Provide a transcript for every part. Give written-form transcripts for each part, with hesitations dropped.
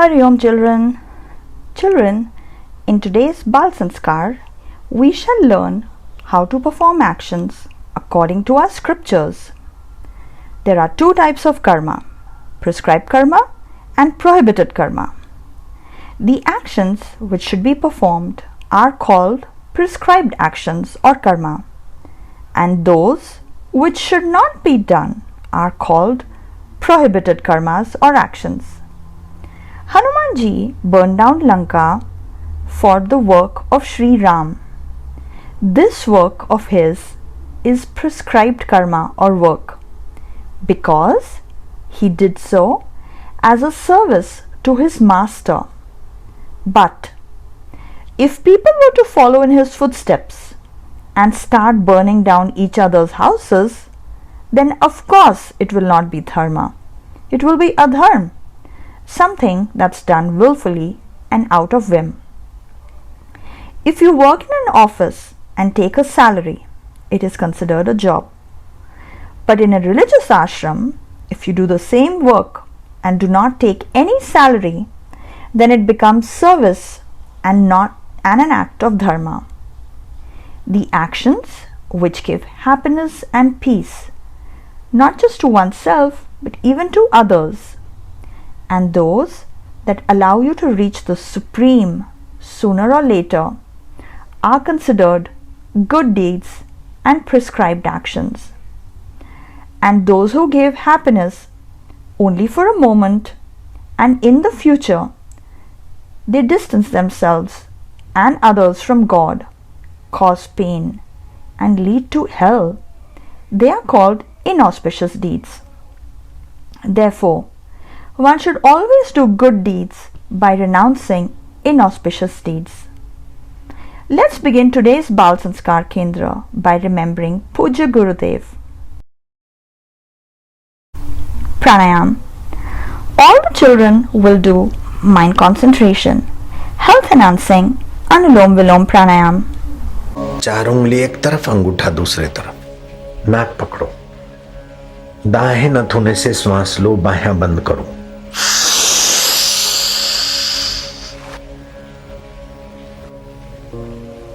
Hari Om children. Children, in today's Bal Sanskar, we shall learn how to perform actions according to our scriptures. There are two types of karma, prescribed karma and prohibited karma. The actions which should be performed are called prescribed actions or karma, and those which should not be done are called prohibited karmas or actions. Hanumanji burned down Lanka for the work of Sri Ram. This work of his is prescribed karma or work because he did so as a service to his master. But if people were to follow in his footsteps and start burning down each other's houses, then of course it will not be dharma. It will be adharma, something that's done willfully and out of whim. If you work in an office and take a salary, it is considered a job. But in a religious ashram, if you do the same work and do not take any salary, then it becomes service and an act of dharma. The actions which give happiness and peace, not just to oneself but even to others, and those that allow you to reach the supreme sooner or later, are considered good deeds and prescribed actions. And those who give happiness only for a moment and in the future they distance themselves and others from God, cause pain and lead to hell, they are called inauspicious deeds. Therefore, one should always do good deeds by renouncing inauspicious deeds. Let's begin today's Bal Sanskar Kendra by remembering Pujya Gurudev. Pranayama. All the children will do mind concentration, health enhancing Anulom-vilom Pranayama. चार उंगली एक तरफ, अंगूठा दूसरे तरफ, नाक पकड़ो, दाहिने नथुने से श्वास लो, बाहें बंद करो।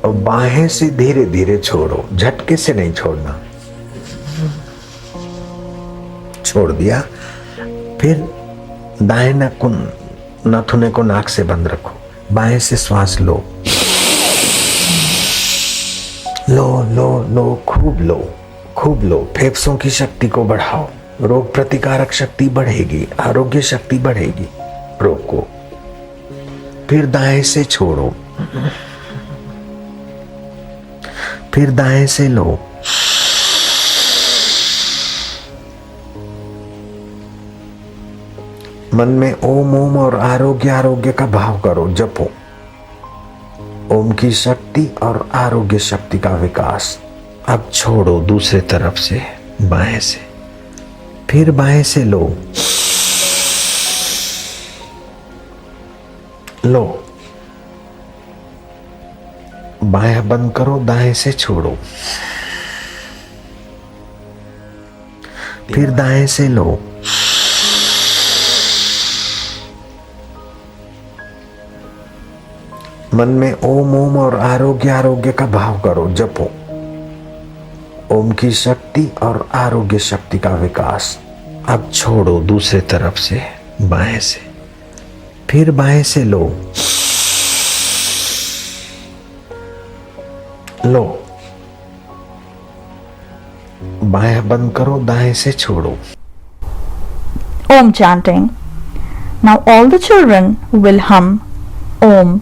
और बाहें से धीरे धीरे छोड़ो, झटके से नहीं छोड़ना। छोड़ दिया, फिर दाहिने नथुने को नाक से बंद रखो, बाएं से श्वास लो, लो लो लो, खूब लो, खूब लो। फेफड़ों की शक्ति को बढ़ाओ, रोग प्रतिकारक शक्ति बढ़ेगी, आरोग्य शक्ति बढ़ेगी। रोको, फिर दाएं से छोड़ो, फिर दाएं से लो, मन में ओम ओम और आरोग्य आरोग्य का भाव करो, जपो। ओम की शक्ति और आरोग्य शक्ति का विकास। अब छोड़ो दूसरे तरफ से, बाएं से, फिर बाएं से लो, लो, बायां बंद करो, दाएं से छोड़ो, फिर दाएं से लो, मन में ओम ओम और आरोग्य आरोग्य का भाव करो, जपो। ओम की शक्ति और आरोग्य शक्ति का विकास। अब छोड़ो दूसरे तरफ से, बाएं से, फिर बाएं से लो, लो, बायां बंद करो, दाएं से छोड़ो। Om chanting. Now all the children will hum Om.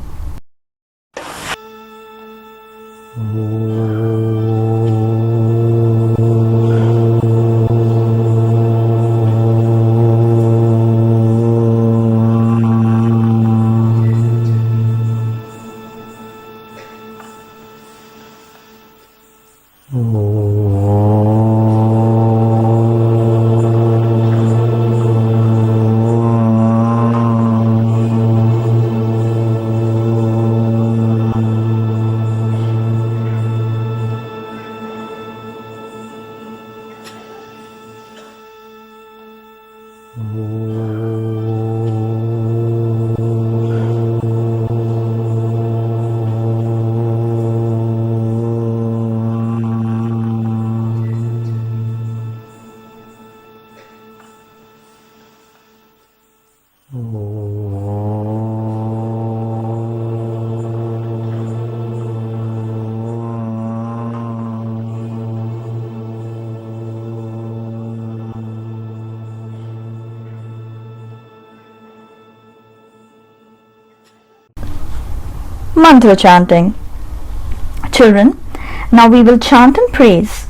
Mantra chanting. Children, now we will chant and praise.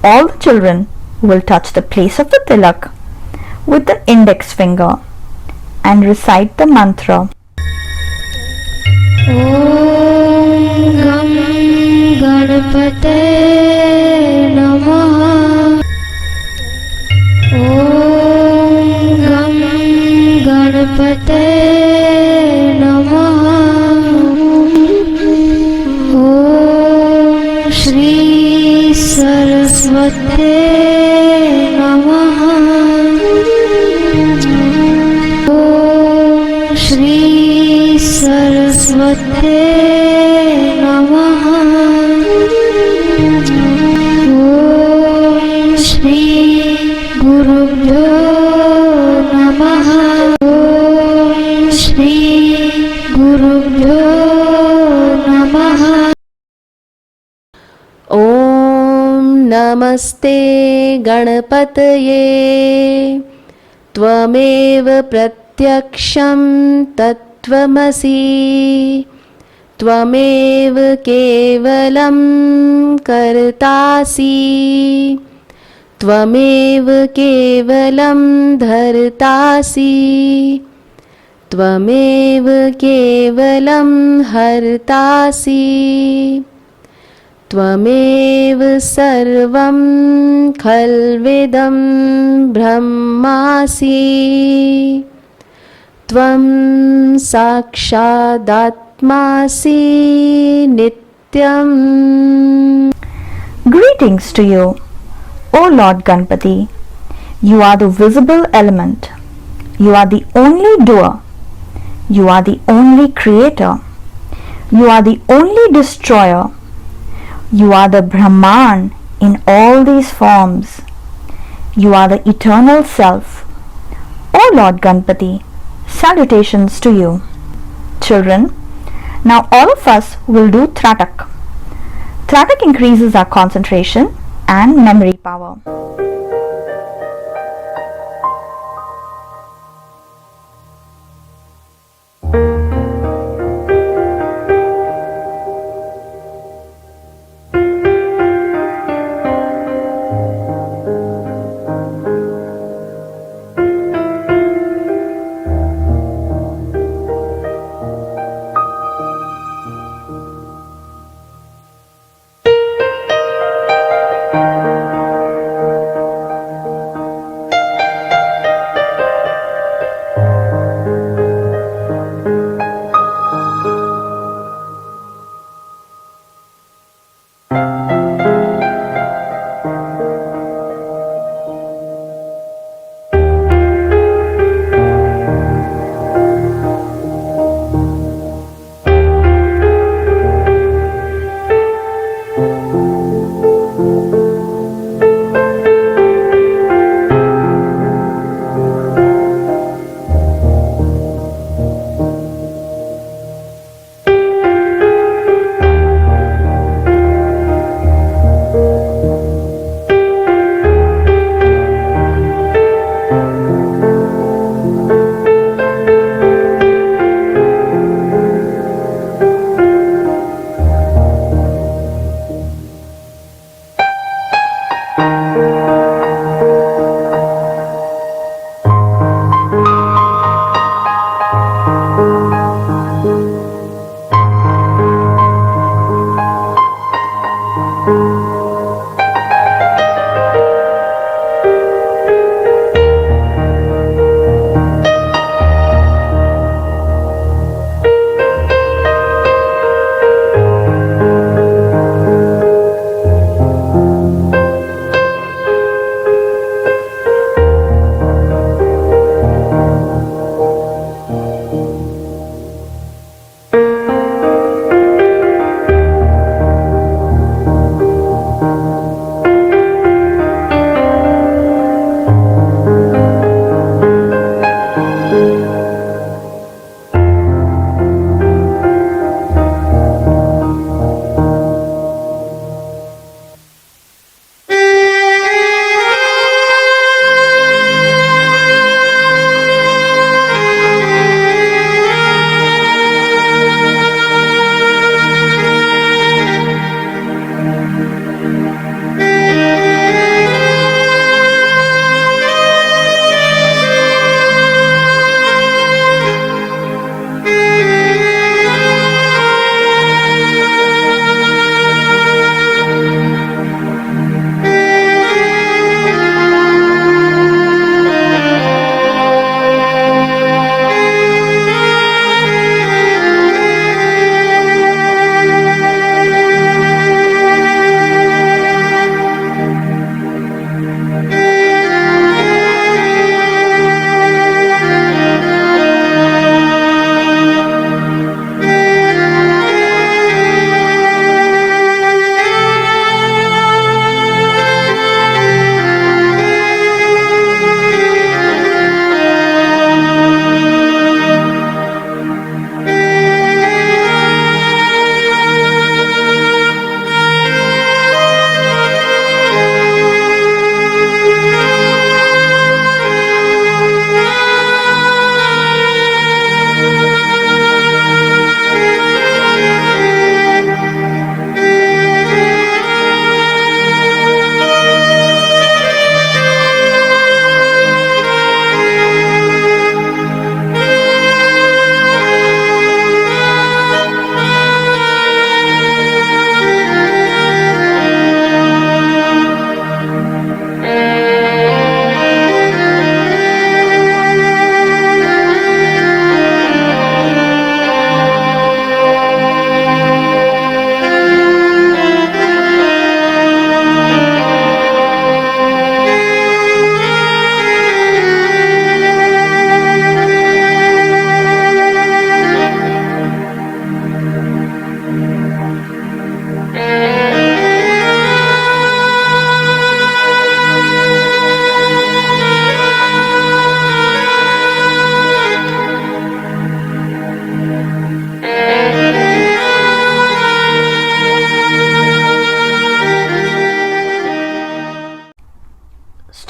All the children will touch the place of the tilak with the index finger and recite the mantra. Om Gam Ganapate Namaha. Om Gam Ganapate Namaha. Om Shri Saraswate Namaha. Om Shri Saraswate Namaha. Om Shri Gurubhyo Namaha. Om Shri Gurubhyo Namaha. Om Namaste Ganapataye Tvameva Pratyaksham Tattvamasi Tvameva Kevalam Kartasi Tvameva Kevalam Dhartasi Tvameva Kevalam Hartasi Tvameva Sarvam Khalvidam Brahmasi Tvam Sakshadatmasi Nityam. Greetings to you, O Lord Ganpati. You are the visible element. You are the only doer. You are the only creator. You are the only destroyer. You are the Brahman in all these forms. You are the eternal self. O Lord Ganpati, salutations to you. Children, now all of us will do Tratak. Tratak increases our concentration and memory power.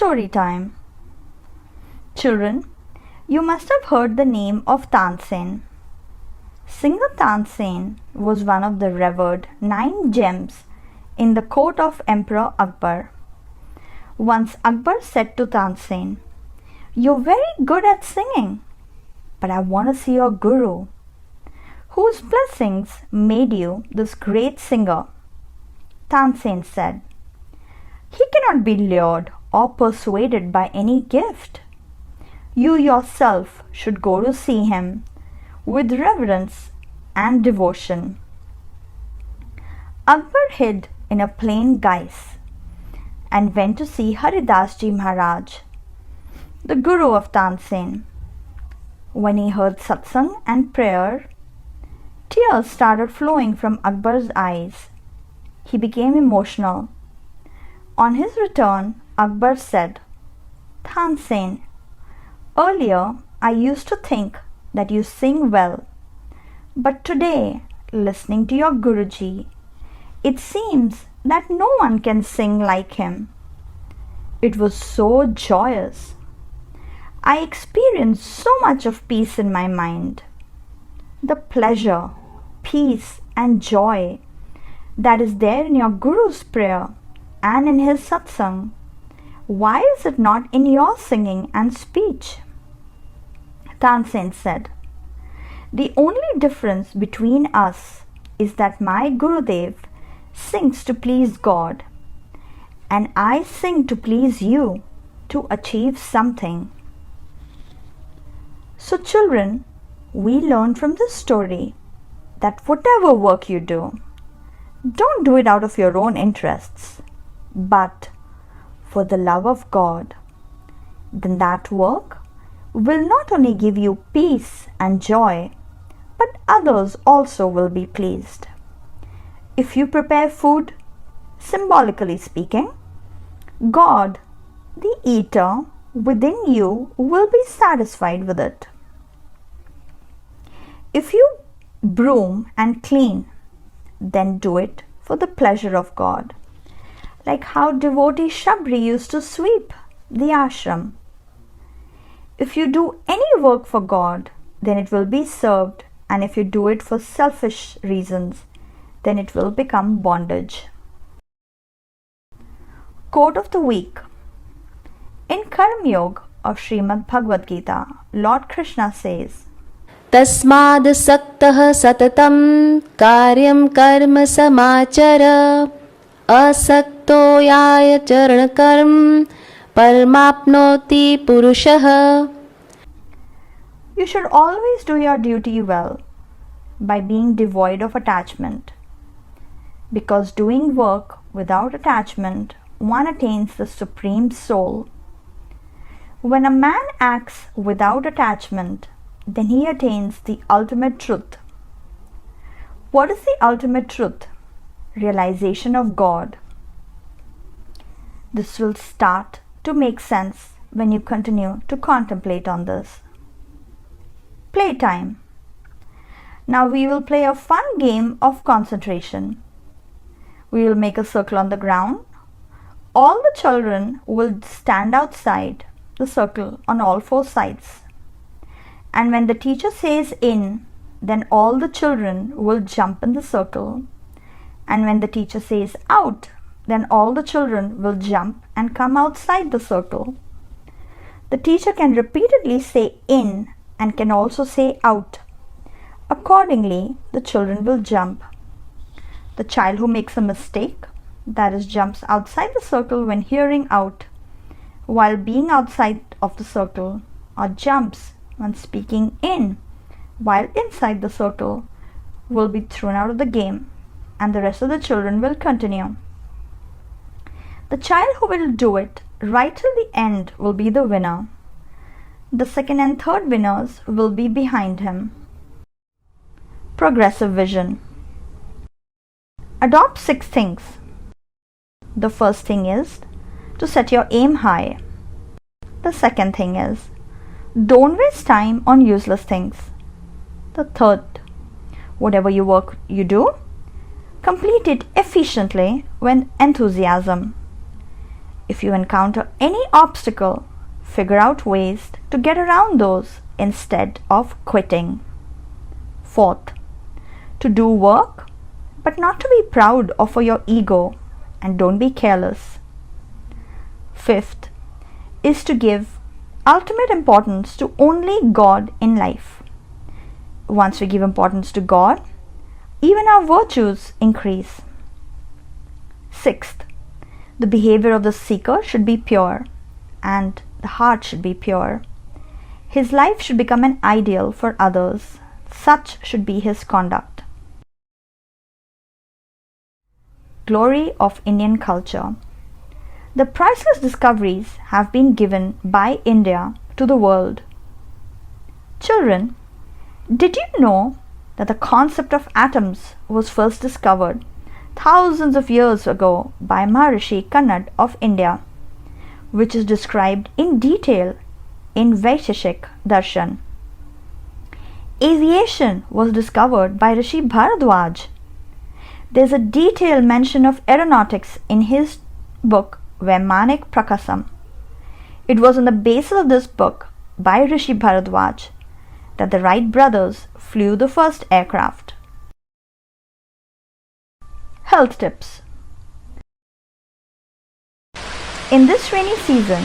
Story time. Children, you must have heard the name of Tansen. Singer Tansen was one of the revered 9 gems in the court of Emperor Akbar. Once Akbar said to Tansen, "You're very good at singing, but I want to see your guru. Whose blessings made you this great singer?" Tansen said, "He cannot be lured or persuaded by any gift. You yourself should go to see him with reverence and devotion." Akbar hid in a plain guise and went to see Haridas Ji Maharaj, the guru of Tansen. When he heard satsang and prayer, tears started flowing from Akbar's eyes. He became emotional. On his return, Akbar said, "Tansen, earlier I used to think that you sing well, but today, listening to your Guruji, it seems that no one can sing like him. It was so joyous. I experienced so much of peace in my mind. The pleasure, peace and joy that is there in your Guru's prayer and in his satsang, why is it not in your singing and speech?" Tansen said, "The only difference between us is that my Gurudev sings to please God, and I sing to please you, to achieve something." So children, we learn from this story that whatever work you do, don't do it out of your own interests, but for the love of God. Then that work will not only give you peace and joy, but others also will be pleased. If you prepare food, symbolically speaking, God, the eater within you, will be satisfied with it. If you broom and clean, then do it for the pleasure of God, like how devotee Shabri used to sweep the ashram. If you do any work for God, then it will be served, and if you do it for selfish reasons, then it will become bondage. Quote of the week. In Karma Yoga of Srimad Bhagavad Gita, Lord Krishna says, तस्माद् सक्तः सततं कार्यं कर्म समाचर असक्तो याचरणकर्म परमाप्नोति पुरुषः. You should always do your duty well by being devoid of attachment, because doing work without attachment, one attains the Supreme Soul. When a man acts without attachment, then he attains the ultimate truth. What is the ultimate truth? Realization of God. This will start to make sense when you continue to contemplate on this. Playtime. Now we will play a fun game of concentration. We will make a circle on the ground. All the children will stand outside the circle on all 4 sides. And when the teacher says in, then all the children will jump in the circle. And when the teacher says out, then all the children will jump and come outside the circle. The teacher can repeatedly say in and can also say out. Accordingly, the children will jump. The child who makes a mistake, that is, jumps outside the circle when hearing out, while being outside of the circle, or jumps when speaking in, while inside the circle, will be thrown out of the game, and the rest of the children will continue. The child who will do it right till the end will be the winner. The second and third winners will be behind him. Progressive vision. Adopt 6 things. The first thing is to set your aim high. The second thing is, don't waste time on useless things. The third, whatever work you do, complete it efficiently with enthusiasm. If you encounter any obstacle, figure out ways to get around those instead of quitting. Fourth, to do work, but not to be proud or for your ego, and don't be careless. Fifth, is to give ultimate importance to only God in life. Once we give importance to God, even our virtues increase. Sixth, the behavior of the seeker should be pure, and the heart should be pure. His life should become an ideal for others. Such should be his conduct. Glory of Indian culture. The priceless discoveries have been given by India to the world. Children, did you know that the concept of atoms was first discovered thousands of years ago by Maharishi Kannad of India, which is described in detail in Vaisheshik Darshan? Aviation was discovered by Rishi Bharadwaj. There's a detailed mention of aeronautics in his book Vaimanik Prakasam. It was on the basis of this book by Rishi Bharadwaj that the Wright brothers flew the first aircraft. Health tips. In this rainy season,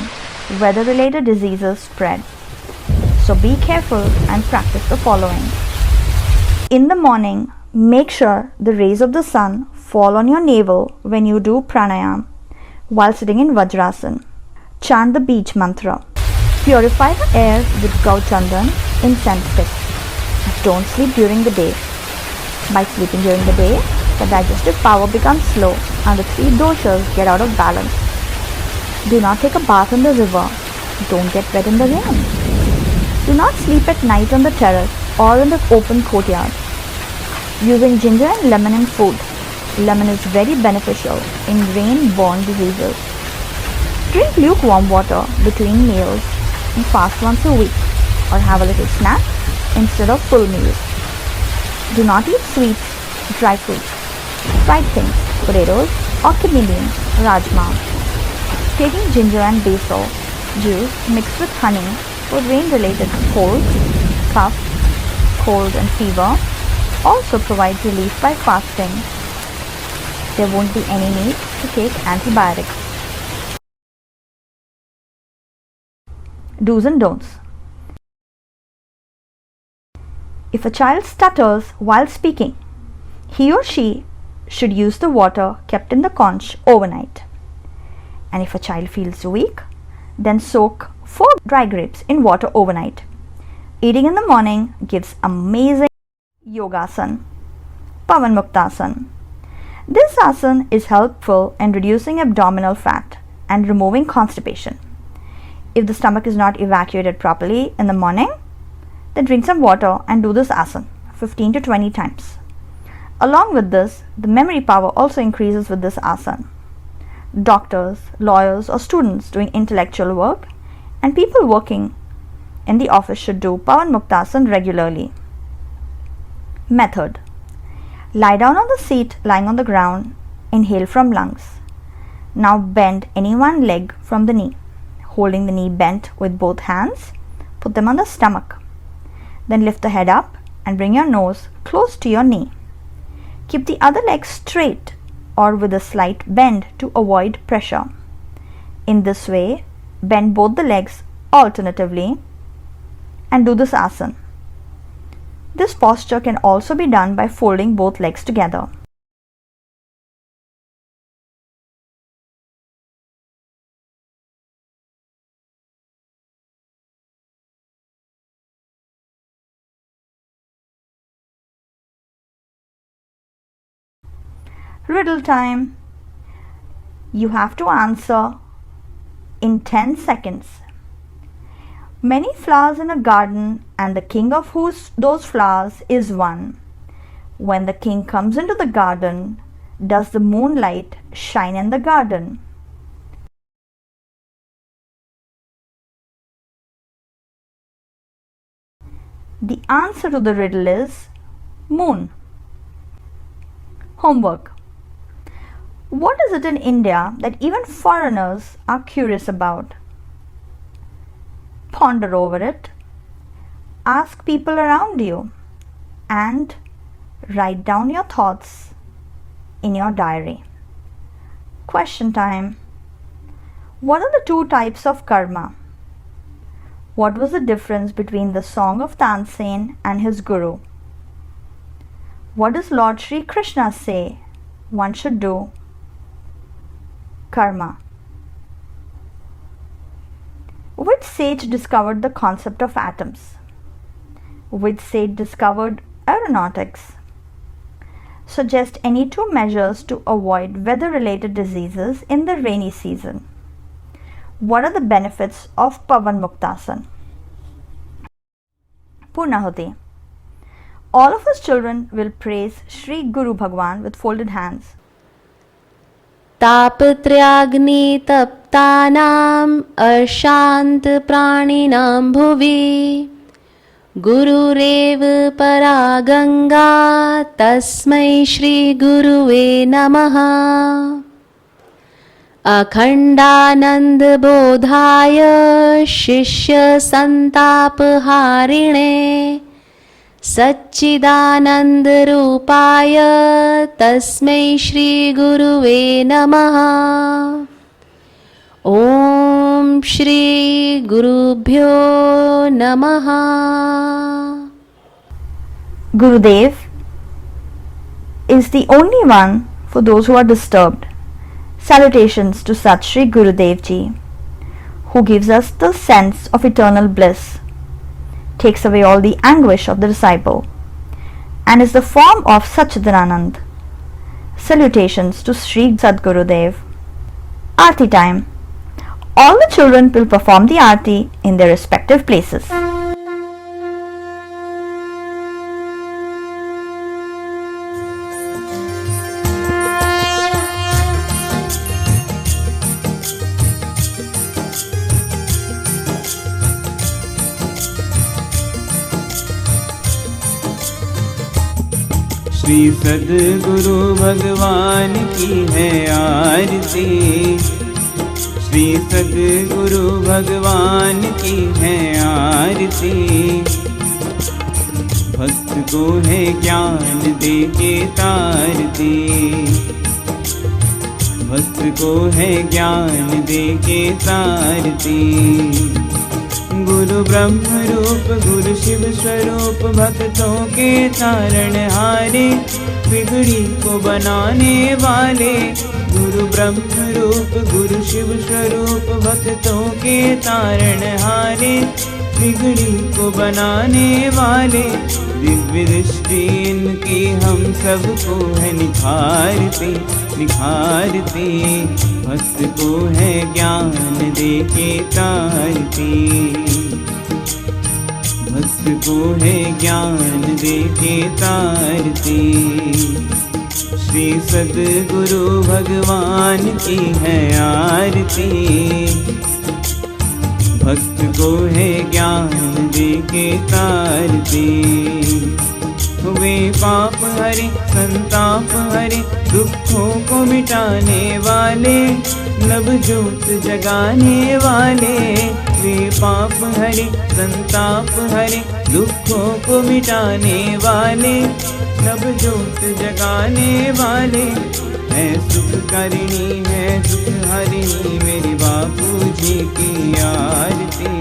weather-related diseases spread. So be careful and practice the following. In the morning, make sure the rays of the sun fall on your navel when you do pranayama while sitting in Vajrasan. Chant the beach mantra. Purify the air with Gauchandan incense sticks. Don't sleep during the day. By sleeping during the day, the digestive power becomes slow and the three doshas get out of balance. Do not take a bath in the river. Don't get wet in the rain. Do not sleep at night on the terrace or in the open courtyard. Using ginger and lemon in food. Lemon is very beneficial in rain-borne diseases. Drink lukewarm water between meals and fast once a week, or have a little snack instead of full meals. Do not eat sweets, dry fruits, fried things, potatoes or kidney beans, rajma. Taking ginger and basil juice mixed with honey for rain-related colds, cough, cold and fever also provides relief by fasting. There won't be any need to take antibiotics. Do's and don'ts. If a child stutters while speaking, he or she should use the water kept in the conch overnight. And if a child feels weak, then soak 4 dry grapes in water overnight. Eating in the morning gives amazing Yogasan Pawanmuktasana. This asana is helpful in reducing abdominal fat and removing constipation. If the stomach is not evacuated properly in the morning, then drink some water and do this asana 15 to 20 times. Along with this, the memory power also increases with this asana. Doctors, lawyers or students doing intellectual work and people working in the office should do Pawanmuktasana regularly. Method. Lie down on the seat lying on the ground. Inhale from lungs. Now bend any one leg from the knee. Holding the knee bent with both hands, put them on the stomach. Then lift the head up and bring your nose close to your knee. Keep the other leg straight or with a slight bend to avoid pressure. In this way, bend both the legs alternatively and do this asana. This posture can also be done by folding both legs together. Riddle time. You have to answer in 10 seconds. Many flowers in a garden, and the king of those flowers is one. When the king comes into the garden, does the moonlight shine in the garden? The answer to the riddle is moon. Homework. What is it in India that even foreigners are curious about? Ponder over it. Ask people around you and write down your thoughts in your diary. Question time. What are the two types of karma? What was the difference between the song of Tansen and his guru? What does Lord Sri Krishna say one should do? Karma. Which sage discovered the concept of atoms? Which sage discovered aeronautics? Suggest any two measures to avoid weather-related diseases in the rainy season. What are the benefits of Pawanmuktasana? Purnahuti. All of us children will praise Sri Guru Bhagwan with folded hands. तापत्रयाग्नि तप्तानाम् अशान्त प्राणिनां भुवि गुरुरेव परा गंगा तस्मै श्री गुरुवे नमः। अखंडानंद बोधाय शिष्य संतापहारिणे सच्चिदानंद रूपाय तस्मै श्री गुरुवे नमः। ओम श्री गुरुभ्यो नमः। Gurudev is the only one for those who are disturbed. Salutations to Sat Shri Gurudev Ji, who gives us the sense of eternal bliss, takes away all the anguish of the disciple, and is the form of Satchidanand. Salutations to Sri Sadgurudev. Arti time. All the children will perform the Arti in their respective places. Shri सद्गुरु भगवान की है आरती। श्री सद्गुरु भगवान की है आरती। भक्त को है ज्ञान दे के तारती। भक्त को है ज्ञान दे के तारती। गुरु ब्रह्म रूप गुरु शिव स्वरूप भक्तों के तारण हारे बिगड़ी को बनाने वाले। गुरु ब्रह्म रूप गुरु शिव स्वरूप भक्तों के तारण हारे बिगड़ी को बनाने वाले। दिव्य दृष्टि इनकी हम सबको है निखारती निखारती। भक्त को है ज्ञान दे के तारती। भक्त को है ज्ञान दे के तारती। श्री सद्गुरु भगवान की है आरती। भक्त को है ज्ञान दे के तारती। वे पाप हरे संताप हरे दुखों को मिटाने वाले नव ज्योत जगाने वाले। वे पाप हरे संताप हरे दुखों को मिटाने वाले नव ज्योत जगाने वाले। है सुख करिणी है सुख हरिणी मेरे बापू जी की आरती।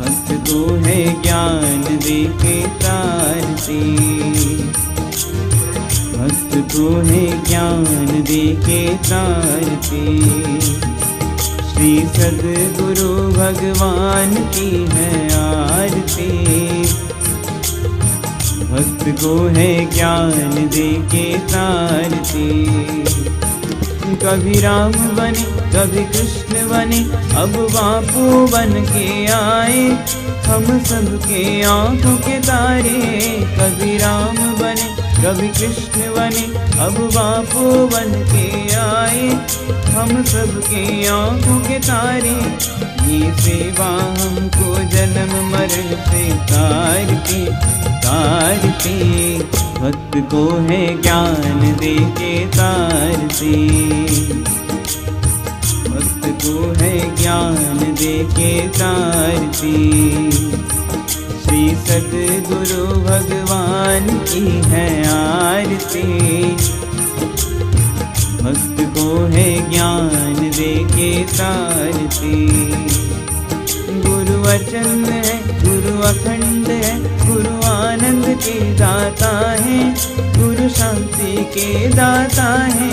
भक्त को है ज्ञान दे के तारती। भक्त को है ज्ञान दे के तारती। श्री सद्गुरु भगवान की है आरती। भक्त को है ज्ञान दे के तारती। कभी राम बने कभी कृष्ण बने अब बापू बन के आए हम सबके आँखों के तारे। कभी राम बने कभी कृष्ण बने अब बापू बन के आए हम सबके आँखों के तारे। ये सेवा हमको जन्म मरण से तारती आरती, भक्त को है ज्ञान दे के तारती, भक्त को है ज्ञान दे के तारती। श्री सद्गुरु भगवान की है आरती, भक्त को है ज्ञान दे के तारती। गुरु वचन है, गुरु अखंड है, गुरु आनंद के दाता है, गुरु शांति के दाता है।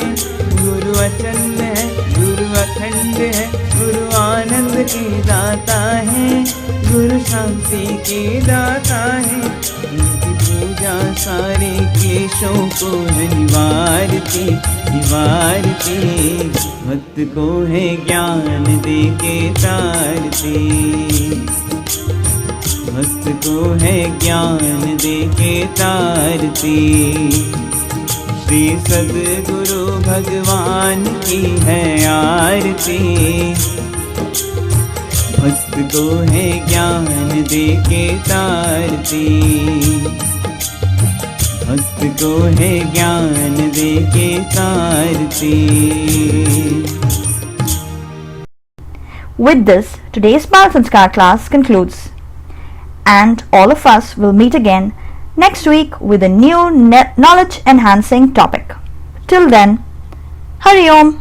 गुरु वचन है, गुरु अखंड है, गुरु आनंद के दाता है, गुरु शांति के दाता है। उनकी पूजा सारे क्लेशों को निवारती, निवारती, भक्त को है ज्ञान दे के तारती, भक्त को है ज्ञान दे के तारती। श्री सद्गुरु भगवान की है आरती, भक्त को है ज्ञान दे के तारती, भक्त को है ज्ञान दे के तारती। With this, today's Bal Sanskar class concludes, and all of us will meet again next week with a new knowledge enhancing topic. Till then, Hari Om.